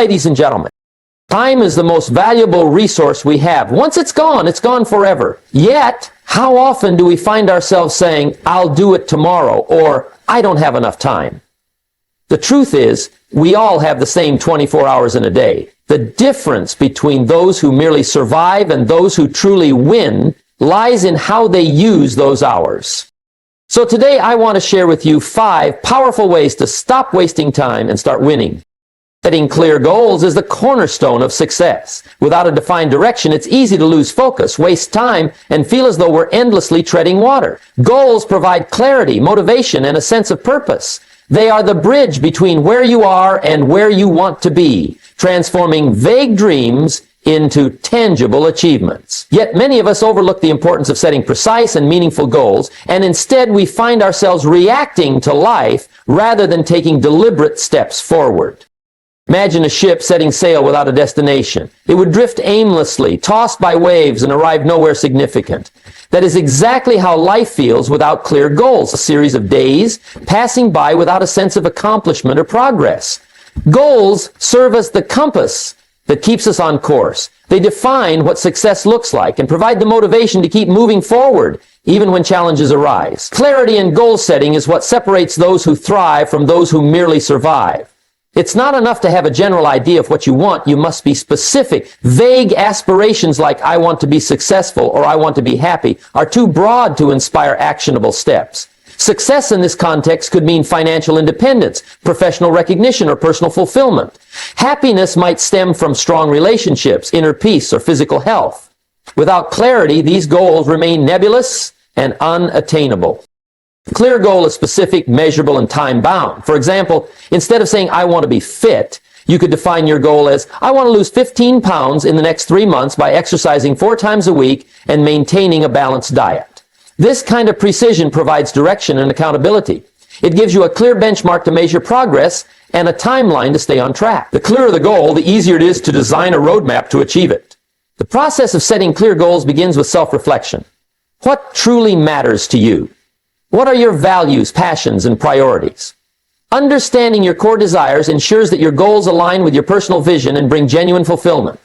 Ladies and gentlemen, time is the most valuable resource we have. Once it's gone forever. Yet, how often do we find ourselves saying, I'll do it tomorrow, or I don't have enough time? The truth is, we all have the same 24 hours in a day. The difference between those who merely survive and those who truly win lies in how they use those hours. So today I want to share with you 5 powerful ways to stop wasting time and start winning. Setting clear goals is the cornerstone of success. Without a defined direction, it's easy to lose focus, waste time, and feel as though we're endlessly treading water. Goals provide clarity, motivation, and a sense of purpose. They are the bridge between where you are and where you want to be, transforming vague dreams into tangible achievements. Yet many of us overlook the importance of setting precise and meaningful goals, and instead we find ourselves reacting to life rather than taking deliberate steps forward. Imagine a ship setting sail without a destination. It would drift aimlessly, tossed by waves, and arrive nowhere significant. That is exactly how life feels without clear goals, a series of days passing by without a sense of accomplishment or progress. Goals serve as the compass that keeps us on course. They define what success looks like and provide the motivation to keep moving forward, even when challenges arise. Clarity in goal setting is what separates those who thrive from those who merely survive. It's not enough to have a general idea of what you want. You must be specific. Vague aspirations like I want to be successful or I want to be happy are too broad to inspire actionable steps. Success in this context could mean financial independence, professional recognition, or personal fulfillment. Happiness might stem from strong relationships, inner peace, or physical health. Without clarity, these goals remain nebulous and unattainable. A clear goal is specific, measurable, and time-bound. For example, instead of saying, I want to be fit, you could define your goal as, I want to lose 15 pounds in the next 3 months by exercising 4 times a week and maintaining a balanced diet. This kind of precision provides direction and accountability. It gives you a clear benchmark to measure progress and a timeline to stay on track. The clearer the goal, the easier it is to design a roadmap to achieve it. The process of setting clear goals begins with self-reflection. What truly matters to you? What are your values, passions, and priorities? Understanding your core desires ensures that your goals align with your personal vision and bring genuine fulfillment.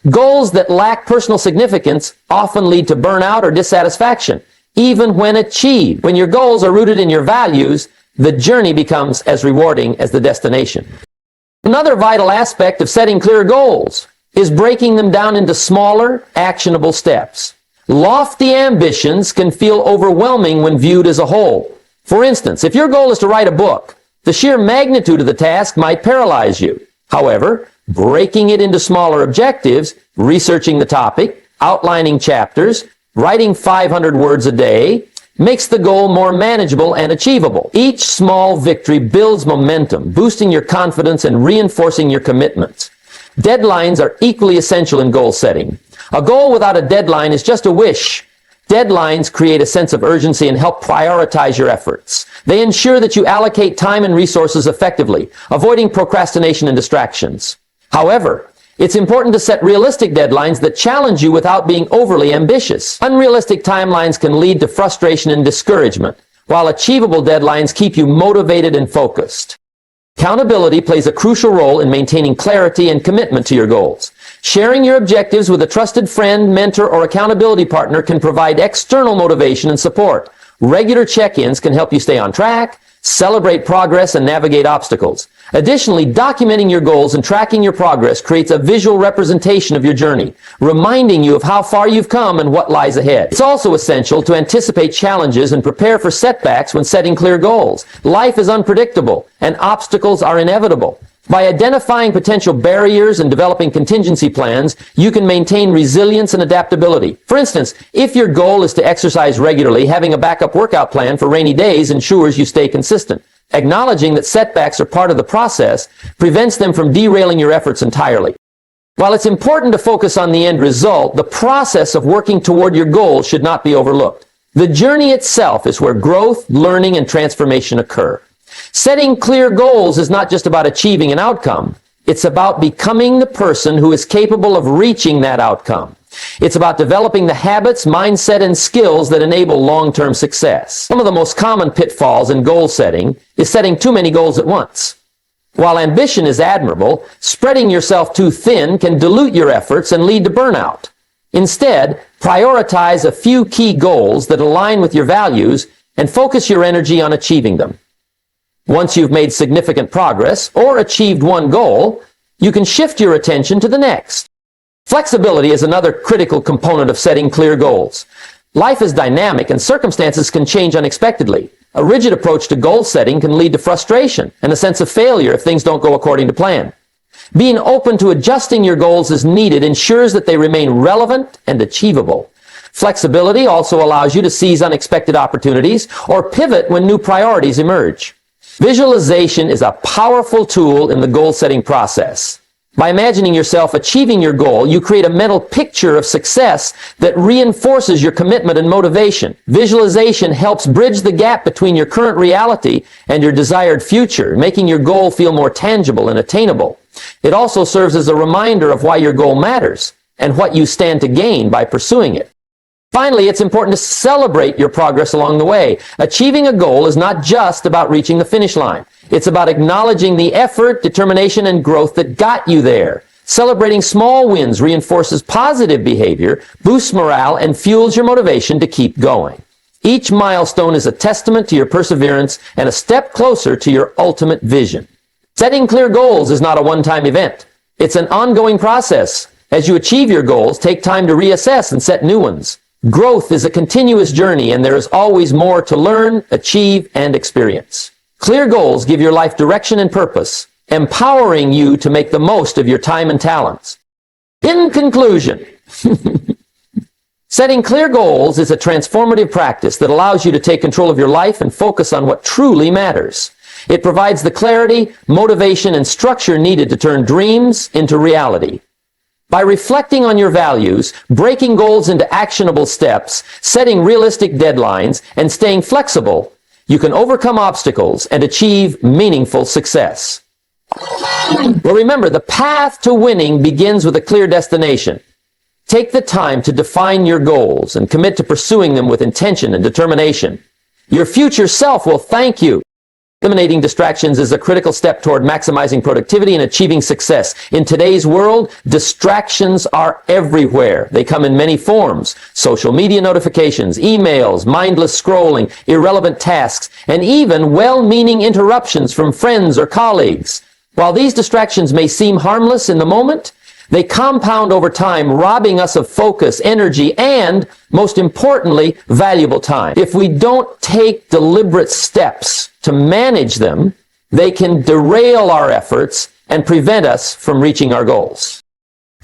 Goals that lack personal significance often lead to burnout or dissatisfaction, even when achieved. When your goals are rooted in your values, the journey becomes as rewarding as the destination. Another vital aspect of setting clear goals is breaking them down into smaller, actionable steps. Lofty ambitions can feel overwhelming when viewed as a whole. For instance, if your goal is to write a book, the sheer magnitude of the task might paralyze you. However, breaking it into smaller objectives, researching the topic, outlining chapters, writing 500 words a day, makes the goal more manageable and achievable. Each small victory builds momentum, boosting your confidence and reinforcing your commitments. Deadlines are equally essential in goal setting. A goal without a deadline is just a wish. Deadlines create a sense of urgency and help prioritize your efforts. They ensure that you allocate time and resources effectively, avoiding procrastination and distractions. However, it's important to set realistic deadlines that challenge you without being overly ambitious. Unrealistic timelines can lead to frustration and discouragement, while achievable deadlines keep you motivated and focused. Accountability plays a crucial role in maintaining clarity and commitment to your goals. Sharing your objectives with a trusted friend, mentor, or accountability partner can provide external motivation and support. Regular check-ins can help you stay on track, celebrate progress, and navigate obstacles. Additionally, documenting your goals and tracking your progress creates a visual representation of your journey, reminding you of how far you've come and what lies ahead. It's also essential to anticipate challenges and prepare for setbacks when setting clear goals. Life is unpredictable, and obstacles are inevitable. By identifying potential barriers and developing contingency plans, you can maintain resilience and adaptability. For instance, if your goal is to exercise regularly, having a backup workout plan for rainy days ensures you stay consistent. Acknowledging that setbacks are part of the process prevents them from derailing your efforts entirely. While it's important to focus on the end result, the process of working toward your goal should not be overlooked. The journey itself is where growth, learning, and transformation occur. Setting clear goals is not just about achieving an outcome. It's about becoming the person who is capable of reaching that outcome. It's about developing the habits, mindset, and skills that enable long-term success. Some of the most common pitfalls in goal setting is setting too many goals at once. While ambition is admirable, spreading yourself too thin can dilute your efforts and lead to burnout. Instead, prioritize a few key goals that align with your values and focus your energy on achieving them. Once you've made significant progress or achieved one goal, you can shift your attention to the next. Flexibility is another critical component of setting clear goals. Life is dynamic and circumstances can change unexpectedly. A rigid approach to goal setting can lead to frustration and a sense of failure if things don't go according to plan. Being open to adjusting your goals as needed ensures that they remain relevant and achievable. Flexibility also allows you to seize unexpected opportunities or pivot when new priorities emerge. Visualization is a powerful tool in the goal-setting process. By imagining yourself achieving your goal, you create a mental picture of success that reinforces your commitment and motivation. Visualization helps bridge the gap between your current reality and your desired future, making your goal feel more tangible and attainable. It also serves as a reminder of why your goal matters and what you stand to gain by pursuing it. Finally, it's important to celebrate your progress along the way. Achieving a goal is not just about reaching the finish line. It's about acknowledging the effort, determination, and growth that got you there. Celebrating small wins reinforces positive behavior, boosts morale, and fuels your motivation to keep going. Each milestone is a testament to your perseverance and a step closer to your ultimate vision. Setting clear goals is not a one-time event. It's an ongoing process. As you achieve your goals, take time to reassess and set new ones. Growth is a continuous journey, and there is always more to learn, achieve, and experience. Clear goals give your life direction and purpose, empowering you to make the most of your time and talents. In conclusion, setting clear goals is a transformative practice that allows you to take control of your life and focus on what truly matters. It provides the clarity, motivation, and structure needed to turn dreams into reality. By reflecting on your values, breaking goals into actionable steps, setting realistic deadlines, and staying flexible, you can overcome obstacles and achieve meaningful success. Well, remember, the path to winning begins with a clear destination. Take the time to define your goals and commit to pursuing them with intention and determination. Your future self will thank you. Eliminating distractions is a critical step toward maximizing productivity and achieving success. In today's world, distractions are everywhere. They come in many forms: social media notifications, emails, mindless scrolling, irrelevant tasks, and even well-meaning interruptions from friends or colleagues. While these distractions may seem harmless in the moment, they compound over time, robbing us of focus, energy, and, most importantly, valuable time. If we don't take deliberate steps to manage them, they can derail our efforts and prevent us from reaching our goals.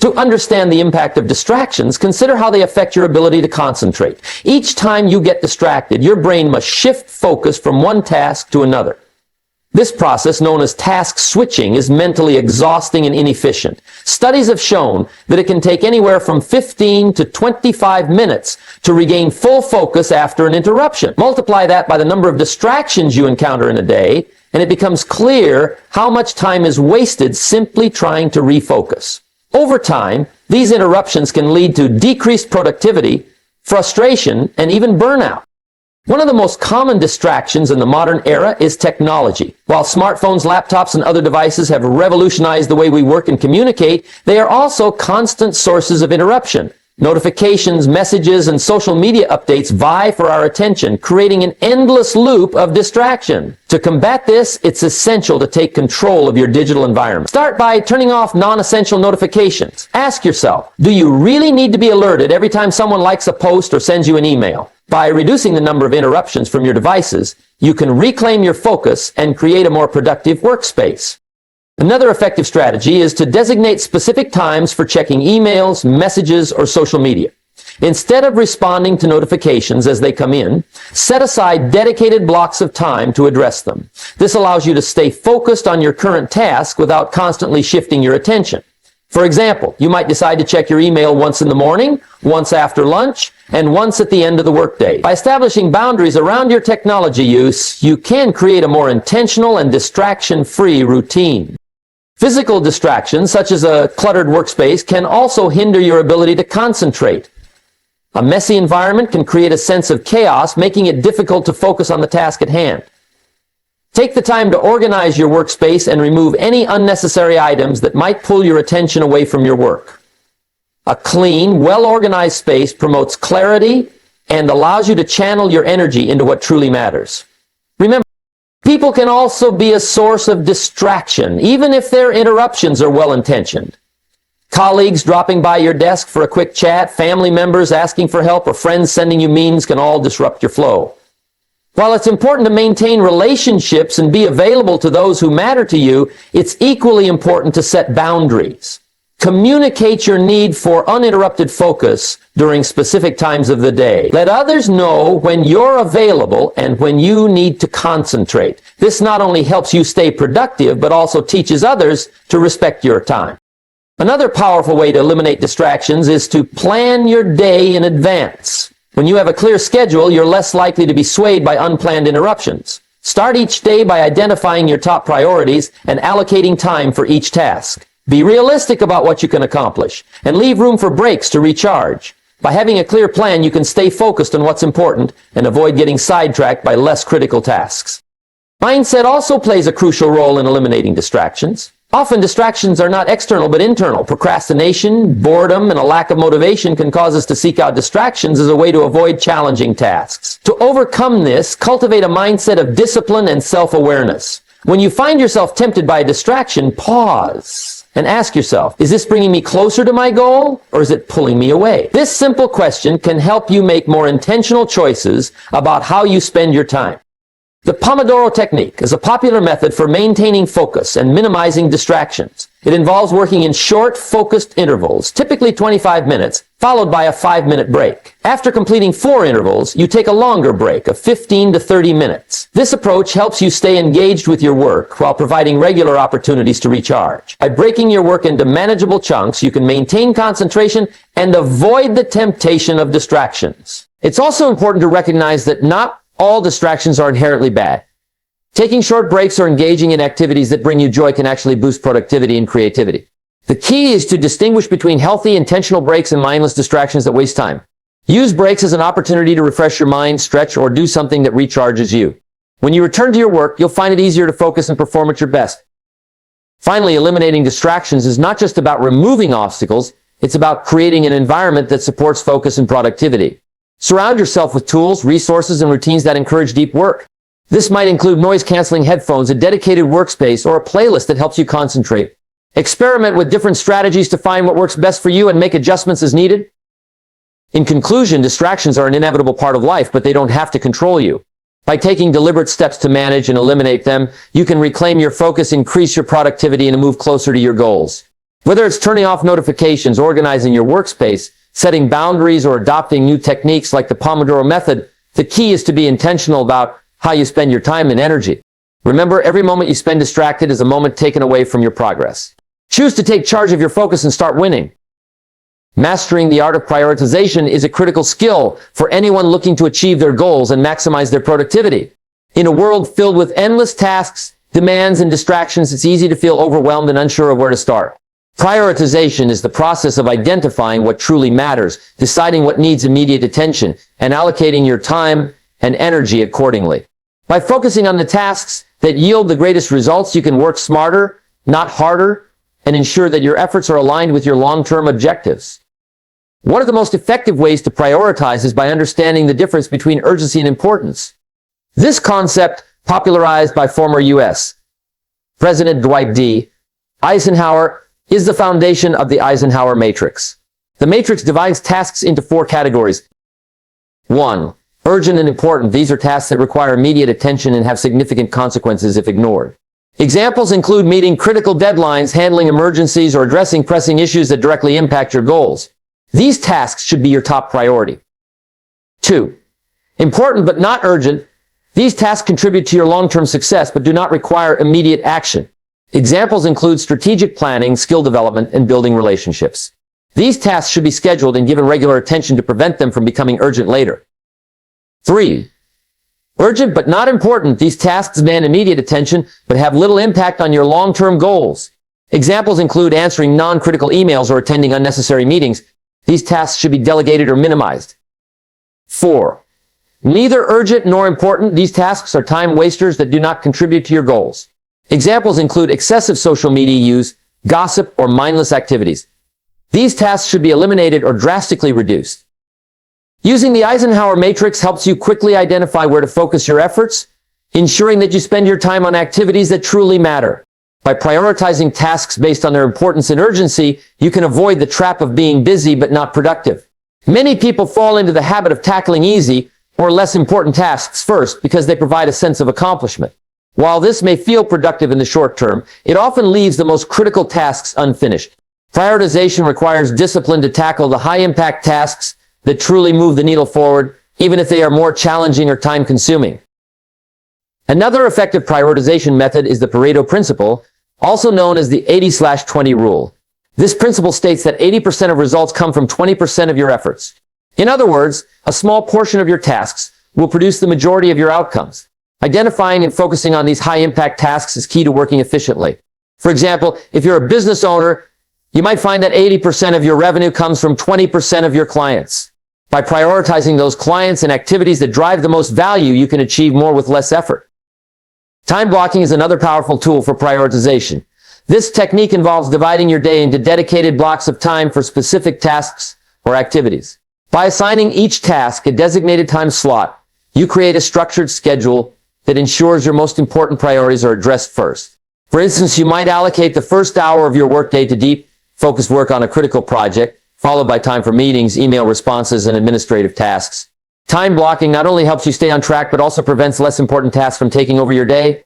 To understand the impact of distractions, consider how they affect your ability to concentrate. Each time you get distracted, your brain must shift focus from one task to another. This process, known as task switching, is mentally exhausting and inefficient. Studies have shown that it can take anywhere from 15 to 25 minutes to regain full focus after an interruption. Multiply that by the number of distractions you encounter in a day, and it becomes clear how much time is wasted simply trying to refocus. Over time, these interruptions can lead to decreased productivity, frustration, and even burnout. One of the most common distractions in the modern era is technology. While smartphones, laptops, and other devices have revolutionized the way we work and communicate, they are also constant sources of interruption. Notifications, messages, and social media updates vie for our attention, creating an endless loop of distraction. To combat this, it's essential to take control of your digital environment. Start by turning off non-essential notifications. Ask yourself, do you really need to be alerted every time someone likes a post or sends you an email? By reducing the number of interruptions from your devices, you can reclaim your focus and create a more productive workspace. Another effective strategy is to designate specific times for checking emails, messages, or social media. Instead of responding to notifications as they come in, set aside dedicated blocks of time to address them. This allows you to stay focused on your current task without constantly shifting your attention. For example, you might decide to check your email once in the morning, once after lunch, and once at the end of the workday. By establishing boundaries around your technology use, you can create a more intentional and distraction-free routine. Physical distractions, such as a cluttered workspace, can also hinder your ability to concentrate. A messy environment can create a sense of chaos, making it difficult to focus on the task at hand. Take the time to organize your workspace and remove any unnecessary items that might pull your attention away from your work. A clean, well-organized space promotes clarity and allows you to channel your energy into what truly matters. Remember, people can also be a source of distraction, even if their interruptions are well-intentioned. Colleagues dropping by your desk for a quick chat, family members asking for help, or friends sending you memes can all disrupt your flow. While it's important to maintain relationships and be available to those who matter to you, it's equally important to set boundaries. Communicate your need for uninterrupted focus during specific times of the day. Let others know when you're available and when you need to concentrate. This not only helps you stay productive, but also teaches others to respect your time. Another powerful way to eliminate distractions is to plan your day in advance. When you have a clear schedule, you're less likely to be swayed by unplanned interruptions. Start each day by identifying your top priorities and allocating time for each task. Be realistic about what you can accomplish and leave room for breaks to recharge. By having a clear plan, you can stay focused on what's important and avoid getting sidetracked by less critical tasks. Mindset also plays a crucial role in eliminating distractions. Often distractions are not external but internal. Procrastination, boredom, and a lack of motivation can cause us to seek out distractions as a way to avoid challenging tasks. To overcome this, cultivate a mindset of discipline and self-awareness. When you find yourself tempted by a distraction, pause and ask yourself, is this bringing me closer to my goal or is it pulling me away? This simple question can help you make more intentional choices about how you spend your time. The Pomodoro technique is a popular method for maintaining focus and minimizing distractions. It involves working in short, focused intervals, typically 25 minutes, followed by a 5-minute break. After completing 4 intervals, you take a longer break of 15 to 30 minutes. This approach helps you stay engaged with your work while providing regular opportunities to recharge. By breaking your work into manageable chunks, you can maintain concentration and avoid the temptation of distractions. It's also important to recognize that not all distractions are inherently bad. Taking short breaks or engaging in activities that bring you joy can actually boost productivity and creativity. The key is to distinguish between healthy, intentional breaks and mindless distractions that waste time. Use breaks as an opportunity to refresh your mind, stretch, or do something that recharges you. When you return to your work, you'll find it easier to focus and perform at your best. Finally, eliminating distractions is not just about removing obstacles, it's about creating an environment that supports focus and productivity. Surround yourself with tools, resources, and routines that encourage deep work. This might include noise-canceling headphones, a dedicated workspace, or a playlist that helps you concentrate. Experiment with different strategies to find what works best for you and make adjustments as needed. In conclusion, distractions are an inevitable part of life, but they don't have to control you. By taking deliberate steps to manage and eliminate them, you can reclaim your focus, increase your productivity, and move closer to your goals. Whether it's turning off notifications, organizing your workspace, setting boundaries, or adopting new techniques like the Pomodoro method, the key is to be intentional about how you spend your time and energy. Remember, every moment you spend distracted is a moment taken away from your progress. Choose to take charge of your focus and start winning. Mastering the art of prioritization is a critical skill for anyone looking to achieve their goals and maximize their productivity. In a world filled with endless tasks, demands, and distractions, it's easy to feel overwhelmed and unsure of where to start. Prioritization is the process of identifying what truly matters, deciding what needs immediate attention, and allocating your time and energy accordingly. By focusing on the tasks that yield the greatest results, you can work smarter, not harder, and ensure that your efforts are aligned with your long-term objectives. One of the most effective ways to prioritize is by understanding the difference between urgency and importance. This concept, popularized by former U.S. President Dwight D. Eisenhower, is the foundation of the Eisenhower matrix. The matrix divides tasks into 4 categories. 1. Urgent and important. These are tasks that require immediate attention and have significant consequences if ignored. Examples include meeting critical deadlines, handling emergencies, or addressing pressing issues that directly impact your goals. These tasks should be your top priority. 2. Important but not urgent. These tasks contribute to your long-term success but do not require immediate action. Examples include strategic planning, skill development, and building relationships. These tasks should be scheduled and given regular attention to prevent them from becoming urgent later. 3. Urgent but not important. These tasks demand immediate attention but have little impact on your long-term goals. Examples include answering non-critical emails or attending unnecessary meetings. These tasks should be delegated or minimized. 4. Neither urgent nor important, these tasks are time wasters that do not contribute to your goals. Examples include excessive social media use, gossip, or mindless activities. These tasks should be eliminated or drastically reduced. Using the Eisenhower matrix helps you quickly identify where to focus your efforts, ensuring that you spend your time on activities that truly matter. By prioritizing tasks based on their importance and urgency, you can avoid the trap of being busy but not productive. Many people fall into the habit of tackling easy or less important tasks first because they provide a sense of accomplishment. While this may feel productive in the short term, it often leaves the most critical tasks unfinished. Prioritization requires discipline to tackle the high-impact tasks that truly move the needle forward, even if they are more challenging or time-consuming. Another effective prioritization method is the Pareto principle, also known as the 80/20 rule. This principle states that 80% of results come from 20% of your efforts. In other words, a small portion of your tasks will produce the majority of your outcomes. Identifying and focusing on these high-impact tasks is key to working efficiently. For example, if you're a business owner, you might find that 80% of your revenue comes from 20% of your clients. By prioritizing those clients and activities that drive the most value, you can achieve more with less effort. Time blocking is another powerful tool for prioritization. This technique involves dividing your day into dedicated blocks of time for specific tasks or activities. By assigning each task a designated time slot, you create a structured schedule that ensures your most important priorities are addressed first. For instance, you might allocate the first hour of your workday to deep, focused work on a critical project, followed by time for meetings, email responses, and administrative tasks. Time blocking not only helps you stay on track, but also prevents less important tasks from taking over your day.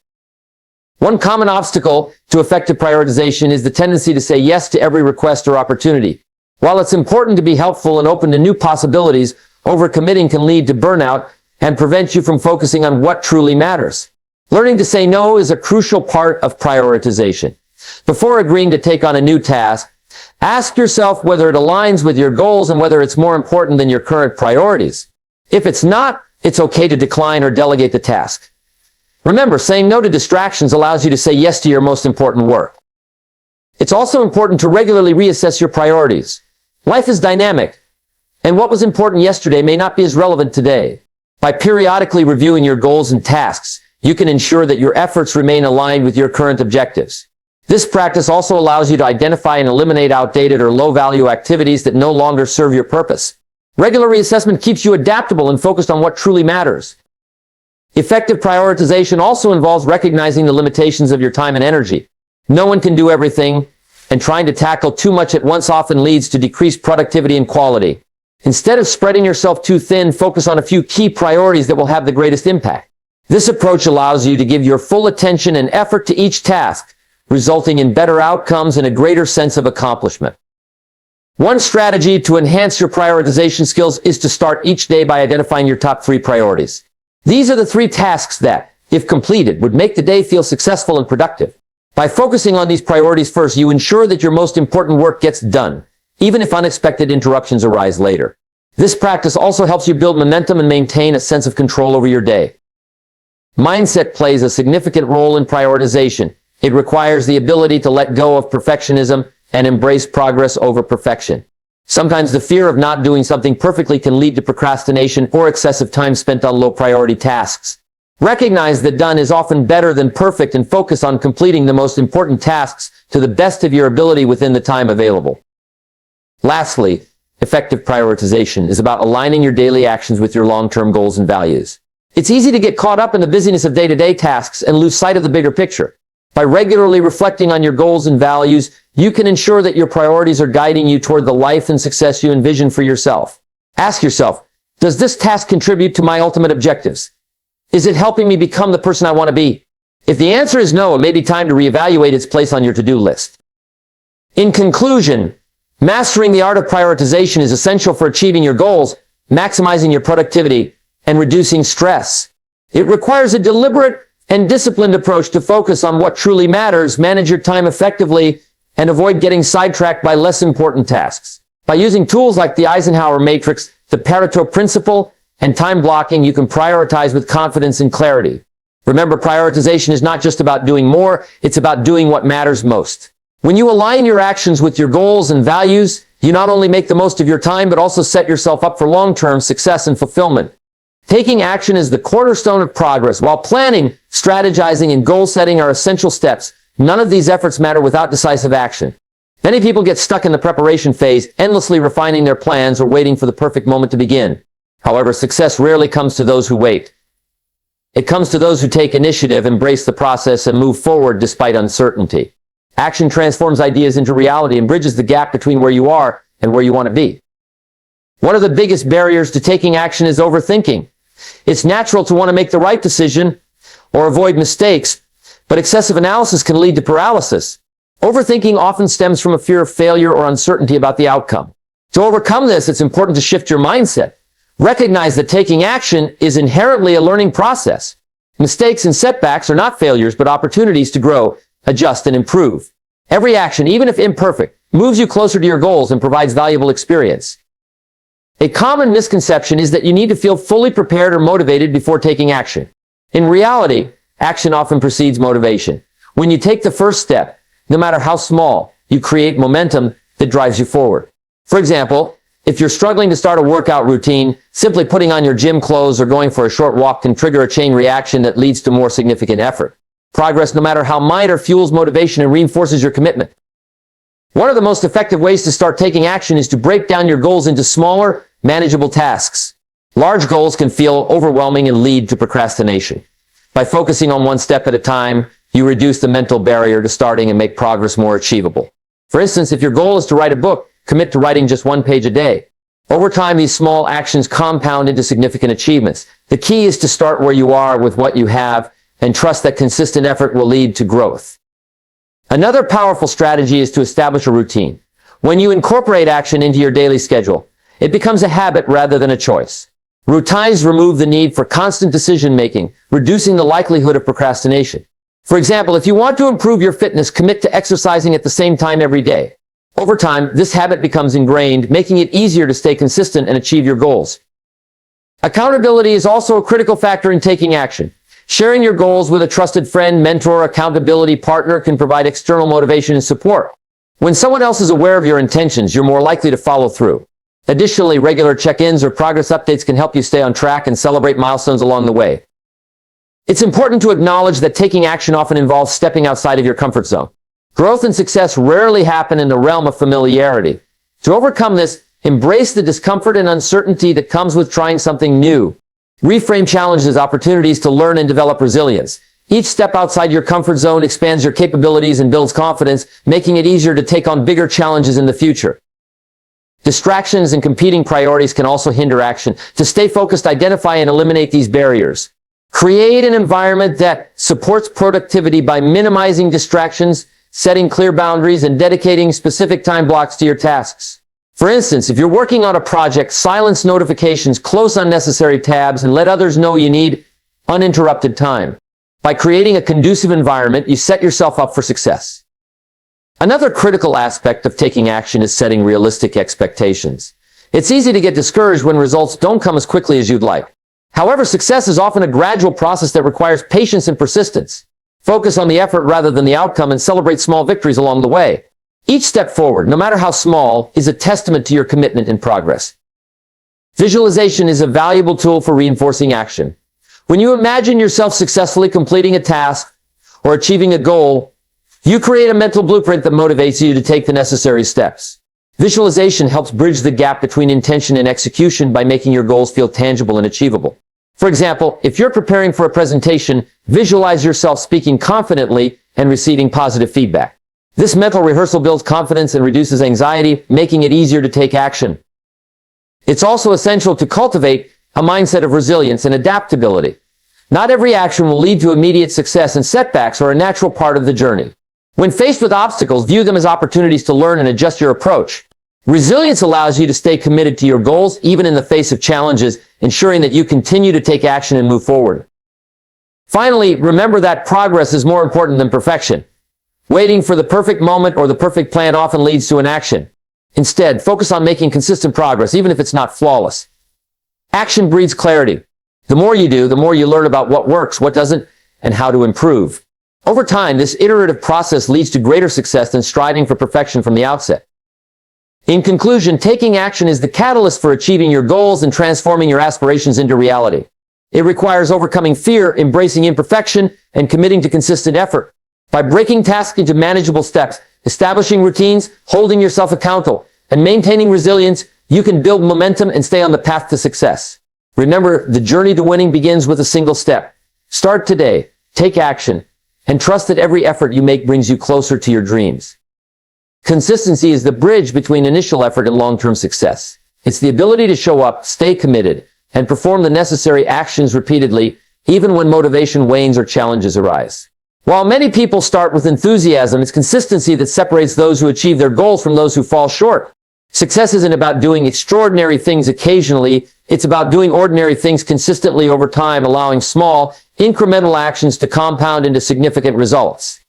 One common obstacle to effective prioritization is the tendency to say yes to every request or opportunity. While it's important to be helpful and open to new possibilities, overcommitting can lead to burnout and prevent you from focusing on what truly matters. Learning to say no is a crucial part of prioritization. Before agreeing to take on a new task, ask yourself whether it aligns with your goals and whether it's more important than your current priorities. If it's not, it's okay to decline or delegate the task. Remember, saying no to distractions allows you to say yes to your most important work. It's also important to regularly reassess your priorities. Life is dynamic, and what was important yesterday may not be as relevant today. By periodically reviewing your goals and tasks, you can ensure that your efforts remain aligned with your current objectives. This practice also allows you to identify and eliminate outdated or low-value activities that no longer serve your purpose. Regular reassessment keeps you adaptable and focused on what truly matters. Effective prioritization also involves recognizing the limitations of your time and energy. No one can do everything, and trying to tackle too much at once often leads to decreased productivity and quality. Instead of spreading yourself too thin, focus on a few key priorities that will have the greatest impact. This approach allows you to give your full attention and effort to each task, resulting in better outcomes and a greater sense of accomplishment. One strategy to enhance your prioritization skills is to start each day by identifying your top 3 priorities. These are the 3 tasks that, if completed, would make the day feel successful and productive. By focusing on these priorities first, you ensure that your most important work gets done, even if unexpected interruptions arise later. This practice also helps you build momentum and maintain a sense of control over your day. Mindset plays a significant role in prioritization. It requires the ability to let go of perfectionism and embrace progress over perfection. Sometimes the fear of not doing something perfectly can lead to procrastination or excessive time spent on low-priority tasks. Recognize that done is often better than perfect and focus on completing the most important tasks to the best of your ability within the time available. Lastly, effective prioritization is about aligning your daily actions with your long-term goals and values. It's easy to get caught up in the busyness of day-to-day tasks and lose sight of the bigger picture. By regularly reflecting on your goals and values, you can ensure that your priorities are guiding you toward the life and success you envision for yourself. Ask yourself, does this task contribute to my ultimate objectives? Is it helping me become the person I want to be? If the answer is no, it may be time to reevaluate its place on your to-do list. In conclusion, mastering the art of prioritization is essential for achieving your goals, maximizing your productivity, and reducing stress. It requires a deliberate and disciplined approach to focus on what truly matters, manage your time effectively, and avoid getting sidetracked by less important tasks. By using tools like the Eisenhower matrix, the Pareto principle, and time blocking, you can prioritize with confidence and clarity. Remember, prioritization is not just about doing more, it's about doing what matters most. When you align your actions with your goals and values, you not only make the most of your time, but also set yourself up for long-term success and fulfillment. Taking action is the cornerstone of progress. While planning, strategizing, and goal setting are essential steps, none of these efforts matter without decisive action. Many people get stuck in the preparation phase, endlessly refining their plans or waiting for the perfect moment to begin. However, success rarely comes to those who wait. It comes to those who take initiative, embrace the process, and move forward despite uncertainty. Action transforms ideas into reality and bridges the gap between where you are and where you want to be. One of the biggest barriers to taking action is overthinking. It's natural to want to make the right decision or avoid mistakes, but excessive analysis can lead to paralysis. Overthinking often stems from a fear of failure or uncertainty about the outcome. To overcome this, it's important to shift your mindset. Recognize that taking action is inherently a learning process. Mistakes and setbacks are not failures, but opportunities to grow, adjust, and improve. Every action, even if imperfect, moves you closer to your goals and provides valuable experience. A common misconception is that you need to feel fully prepared or motivated before taking action. In reality, action often precedes motivation. When you take the first step, no matter how small, you create momentum that drives you forward. For example, if you're struggling to start a workout routine, simply putting on your gym clothes or going for a short walk can trigger a chain reaction that leads to more significant effort. Progress, no matter how minor, fuels motivation and reinforces your commitment. One of the most effective ways to start taking action is to break down your goals into smaller, manageable tasks. Large goals can feel overwhelming and lead to procrastination. By focusing on one step at a time, you reduce the mental barrier to starting and make progress more achievable. For instance, if your goal is to write a book, commit to writing just one page a day. Over time, these small actions compound into significant achievements. The key is to start where you are with what you have and trust that consistent effort will lead to growth. Another powerful strategy is to establish a routine. When you incorporate action into your daily schedule, it becomes a habit rather than a choice. Routines remove the need for constant decision-making, reducing the likelihood of procrastination. For example, if you want to improve your fitness, commit to exercising at the same time every day. Over time, this habit becomes ingrained, making it easier to stay consistent and achieve your goals. Accountability is also a critical factor in taking action. Sharing your goals with a trusted friend, mentor, or accountability partner can provide external motivation and support. When someone else is aware of your intentions, you're more likely to follow through. Additionally, regular check-ins or progress updates can help you stay on track and celebrate milestones along the way. It's important to acknowledge that taking action often involves stepping outside of your comfort zone. Growth and success rarely happen in the realm of familiarity. To overcome this, embrace the discomfort and uncertainty that comes with trying something new. Reframe challenges as opportunities to learn and develop resilience. Each step outside your comfort zone expands your capabilities and builds confidence, making it easier to take on bigger challenges in the future. Distractions and competing priorities can also hinder action. To stay focused, identify and eliminate these barriers. Create an environment that supports productivity by minimizing distractions, setting clear boundaries, and dedicating specific time blocks to your tasks. For instance, if you're working on a project, silence notifications, close unnecessary tabs, and let others know you need uninterrupted time. By creating a conducive environment, you set yourself up for success. Another critical aspect of taking action is setting realistic expectations. It's easy to get discouraged when results don't come as quickly as you'd like. However, success is often a gradual process that requires patience and persistence. Focus on the effort rather than the outcome and celebrate small victories along the way. Each step forward, no matter how small, is a testament to your commitment and progress. Visualization is a valuable tool for reinforcing action. When you imagine yourself successfully completing a task or achieving a goal, you create a mental blueprint that motivates you to take the necessary steps. Visualization helps bridge the gap between intention and execution by making your goals feel tangible and achievable. For example, if you're preparing for a presentation, visualize yourself speaking confidently and receiving positive feedback. This mental rehearsal builds confidence and reduces anxiety, making it easier to take action. It's also essential to cultivate a mindset of resilience and adaptability. Not every action will lead to immediate success, and setbacks are a natural part of the journey. When faced with obstacles, view them as opportunities to learn and adjust your approach. Resilience allows you to stay committed to your goals, even in the face of challenges, ensuring that you continue to take action and move forward. Finally, remember that progress is more important than perfection. Waiting for the perfect moment or the perfect plan often leads to inaction. Instead, focus on making consistent progress, even if it's not flawless. Action breeds clarity. The more you do, the more you learn about what works, what doesn't, and how to improve. Over time, this iterative process leads to greater success than striving for perfection from the outset. In conclusion, taking action is the catalyst for achieving your goals and transforming your aspirations into reality. It requires overcoming fear, embracing imperfection, and committing to consistent effort. By breaking tasks into manageable steps, establishing routines, holding yourself accountable, and maintaining resilience, you can build momentum and stay on the path to success. Remember, the journey to winning begins with a single step. Start today, take action, and trust that every effort you make brings you closer to your dreams. Consistency is the bridge between initial effort and long-term success. It's the ability to show up, stay committed, and perform the necessary actions repeatedly, even when motivation wanes or challenges arise. While many people start with enthusiasm, it's consistency that separates those who achieve their goals from those who fall short. Success isn't about doing extraordinary things occasionally. It's about doing ordinary things consistently over time, allowing small, incremental actions to compound into significant results.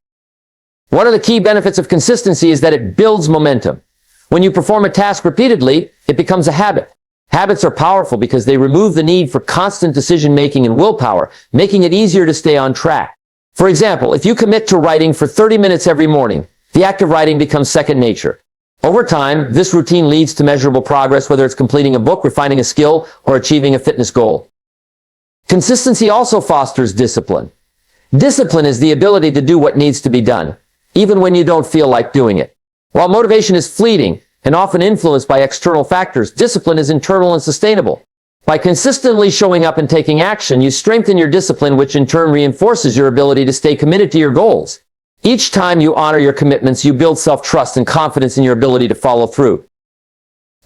One of the key benefits of consistency is that it builds momentum. When you perform a task repeatedly, it becomes a habit. Habits are powerful because they remove the need for constant decision-making and willpower, making it easier to stay on track. For example, if you commit to writing for 30 minutes every morning, the act of writing becomes second nature. Over time, this routine leads to measurable progress, whether it's completing a book, refining a skill, or achieving a fitness goal. Consistency also fosters discipline. Discipline is the ability to do what needs to be done, even when you don't feel like doing it. While motivation is fleeting and often influenced by external factors, discipline is internal and sustainable. By consistently showing up and taking action, you strengthen your discipline, which in turn reinforces your ability to stay committed to your goals. Each time you honor your commitments, you build self-trust and confidence in your ability to follow through.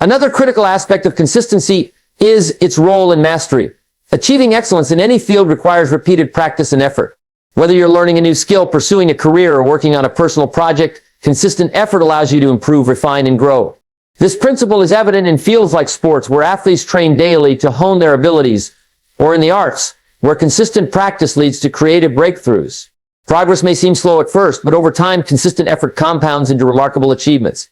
Another critical aspect of consistency is its role in mastery. Achieving excellence in any field requires repeated practice and effort. Whether you're learning a new skill, pursuing a career, or working on a personal project, consistent effort allows you to improve, refine, and grow. This principle is evident in fields like sports, where athletes train daily to hone their abilities, or in the arts, where consistent practice leads to creative breakthroughs. Progress may seem slow at first, but over time, consistent effort compounds into remarkable achievements.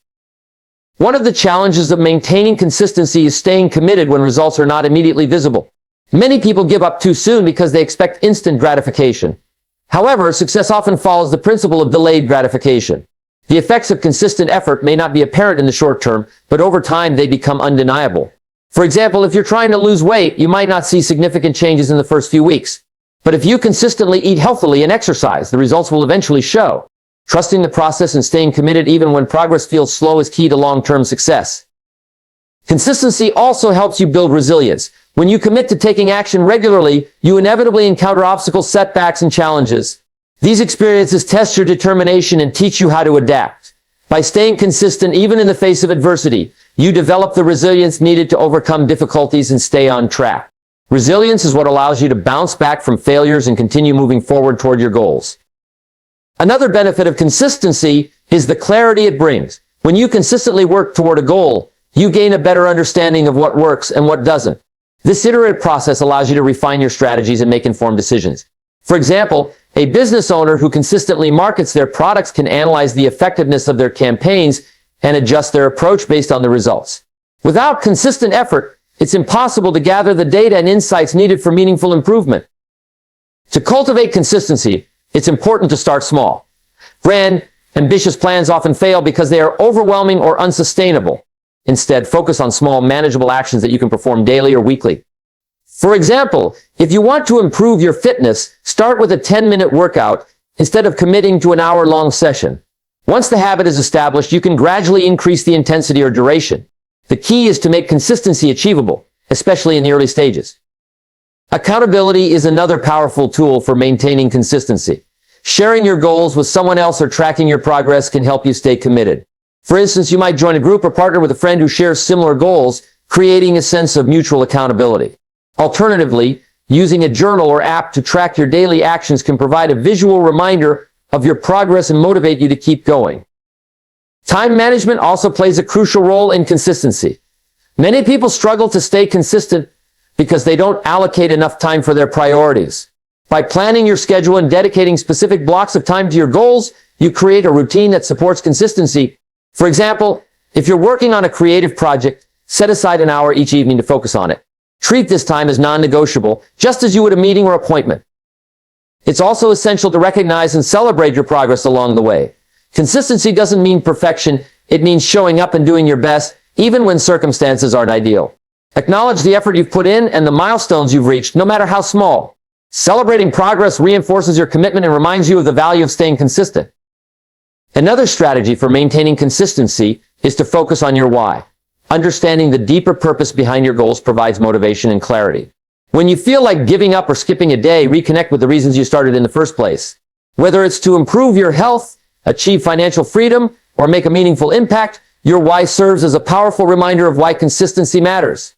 One of the challenges of maintaining consistency is staying committed when results are not immediately visible. Many people give up too soon because they expect instant gratification. However, success often follows the principle of delayed gratification. The effects of consistent effort may not be apparent in the short term, but over time they become undeniable. For example, if you're trying to lose weight, you might not see significant changes in the first few weeks. But if you consistently eat healthily and exercise, the results will eventually show. Trusting the process and staying committed even when progress feels slow is key to long-term success. Consistency also helps you build resilience. When you commit to taking action regularly, you inevitably encounter obstacles, setbacks, and challenges. These experiences test your determination and teach you how to adapt. By staying consistent even in the face of adversity, you develop the resilience needed to overcome difficulties and stay on track. Resilience is what allows you to bounce back from failures and continue moving forward toward your goals. Another benefit of consistency is the clarity it brings. When you consistently work toward a goal, you gain a better understanding of what works and what doesn't. This iterative process allows you to refine your strategies and make informed decisions. For example, a business owner who consistently markets their products can analyze the effectiveness of their campaigns and adjust their approach based on the results. Without consistent effort, it's impossible to gather the data and insights needed for meaningful improvement. To cultivate consistency, it's important to start small. Grand, ambitious plans often fail because they are overwhelming or unsustainable. Instead, focus on small, manageable actions that you can perform daily or weekly. For example, if you want to improve your fitness, start with a 10-minute workout instead of committing to an hour-long session. Once the habit is established, you can gradually increase the intensity or duration. The key is to make consistency achievable, especially in the early stages. Accountability is another powerful tool for maintaining consistency. Sharing your goals with someone else or tracking your progress can help you stay committed. For instance, you might join a group or partner with a friend who shares similar goals, creating a sense of mutual accountability. Alternatively, using a journal or app to track your daily actions can provide a visual reminder of your progress and motivate you to keep going. Time management also plays a crucial role in consistency. Many people struggle to stay consistent because they don't allocate enough time for their priorities. By planning your schedule and dedicating specific blocks of time to your goals, you create a routine that supports consistency. For example, if you're working on a creative project, set aside an hour each evening to focus on it. Treat this time as non-negotiable, just as you would a meeting or appointment. It's also essential to recognize and celebrate your progress along the way. Consistency doesn't mean perfection, it means showing up and doing your best, even when circumstances aren't ideal. Acknowledge the effort you've put in and the milestones you've reached, no matter how small. Celebrating progress reinforces your commitment and reminds you of the value of staying consistent. Another strategy for maintaining consistency is to focus on your why. Understanding the deeper purpose behind your goals provides motivation and clarity. When you feel like giving up or skipping a day, reconnect with the reasons you started in the first place. Whether it's to improve your health, achieve financial freedom, or make a meaningful impact, your why serves as a powerful reminder of why consistency matters.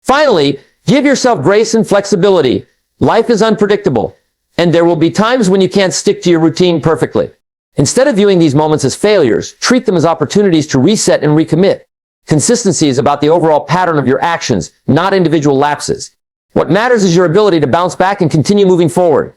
Finally, give yourself grace and flexibility. Life is unpredictable, and there will be times when you can't stick to your routine perfectly. Instead of viewing these moments as failures, treat them as opportunities to reset and recommit. Consistency is about the overall pattern of your actions, not individual lapses. What matters is your ability to bounce back and continue moving forward.